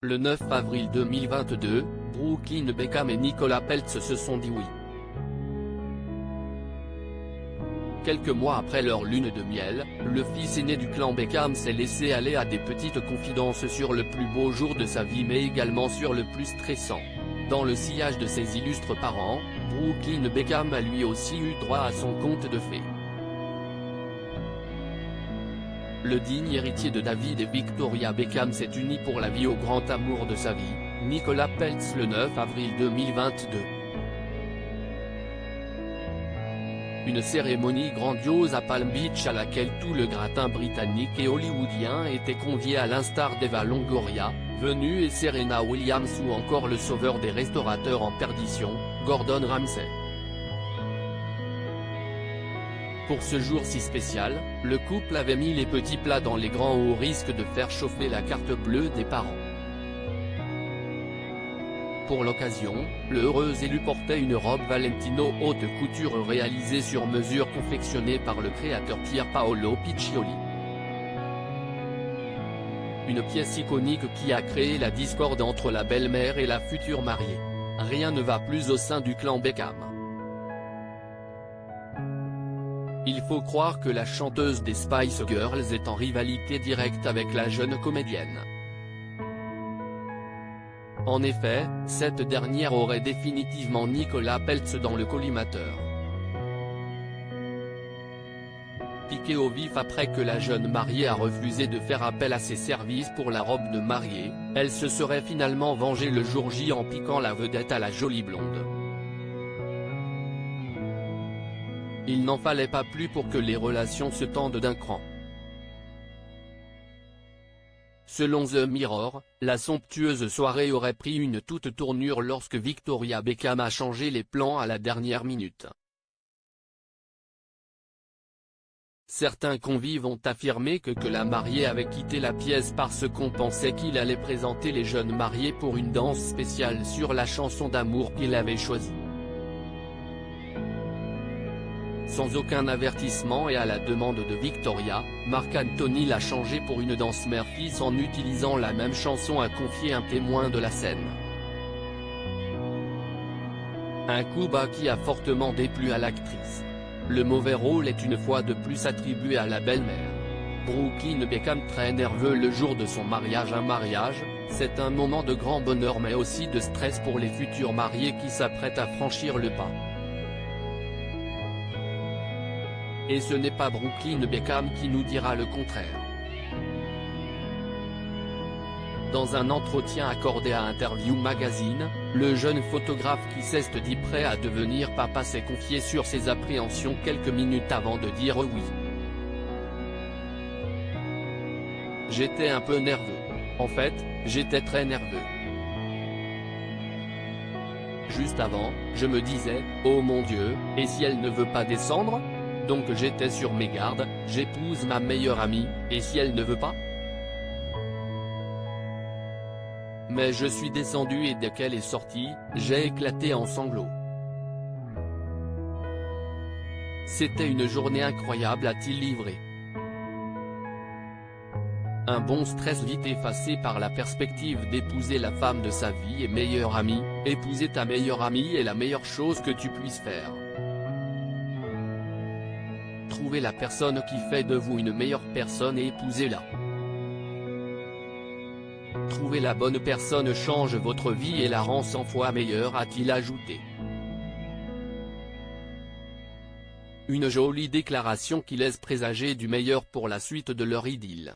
Le 9 avril 2022, Brooklyn Beckham et Nicolas Peltz se sont dit oui. Quelques mois après leur lune de miel, le fils aîné du clan Beckham s'est laissé aller à des petites confidences sur le plus beau jour de sa vie mais également sur le plus stressant. Dans le sillage de ses illustres parents, Brooklyn Beckham a lui aussi eu droit à son conte de fées. Le digne héritier de David et Victoria Beckham s'est uni pour la vie au grand amour de sa vie, Nicolas Peltz le 9 avril 2022. Une cérémonie grandiose à Palm Beach à laquelle tout le gratin britannique et hollywoodien était convié à l'instar d'Eva Longoria, venue et Serena Williams ou encore le sauveur des restaurateurs en perdition, Gordon Ramsay. Pour ce jour si spécial, le couple avait mis les petits plats dans les grands au risque de faire chauffer la carte bleue des parents. Pour l'occasion, le heureux élu portait une robe Valentino haute couture réalisée sur mesure confectionnée par le créateur Pier Paolo Piccioli. Une pièce iconique qui a créé la discorde entre la belle-mère et la future mariée. Rien ne va plus au sein du clan Beckham. Il faut croire que la chanteuse des Spice Girls est en rivalité directe avec la jeune comédienne. En effet, cette dernière aurait définitivement Nicolas Peltz dans le collimateur. Piquée au vif après que la jeune mariée a refusé de faire appel à ses services pour la robe de mariée, elle se serait finalement vengée le jour J en piquant la vedette à la jolie blonde. Il n'en fallait pas plus pour que les relations se tendent d'un cran. Selon The Mirror, la somptueuse soirée aurait pris une toute tournure lorsque Victoria Beckham a changé les plans à la dernière minute. Certains convives ont affirmé que la mariée avait quitté la pièce parce qu'on pensait qu'il allait présenter les jeunes mariés pour une danse spéciale sur la chanson d'amour qu'il avait choisie. Sans aucun avertissement et à la demande de Victoria, Marc Anthony l'a changé pour une danse mère-fils en utilisant la même chanson, a confié un témoin de la scène. Un coup bas qui a fortement déplu à l'actrice. Le mauvais rôle est une fois de plus attribué à la belle-mère. Brooklyn Beckham très nerveux le jour de son mariage. Un mariage, c'est un moment de grand bonheur mais aussi de stress pour les futurs mariés qui s'apprêtent à franchir le pas. Et ce n'est pas Brooklyn Beckham qui nous dira le contraire. Dans un entretien accordé à Interview Magazine, le jeune photographe qui s'est dit prêt à devenir papa s'est confié sur ses appréhensions quelques minutes avant de dire oui. J'étais un peu nerveux. En fait, j'étais très nerveux. Juste avant, je me disais, oh mon Dieu, et si elle ne veut pas descendre ? Donc j'étais sur mes gardes, j'épouse ma meilleure amie, et si elle ne veut pas ? Mais je suis descendu et dès qu'elle est sortie, j'ai éclaté en sanglots. C'était une journée incroyable, a-t-il livré. Un bon stress vite effacé par la perspective d'épouser la femme de sa vie et meilleure amie. Épouser ta meilleure amie est la meilleure chose que tu puisses faire. Trouvez la personne qui fait de vous une meilleure personne et épousez-la. Trouver la bonne personne change votre vie et la rend 100 fois meilleure, a-t-il ajouté. Une jolie déclaration qui laisse présager du meilleur pour la suite de leur idylle.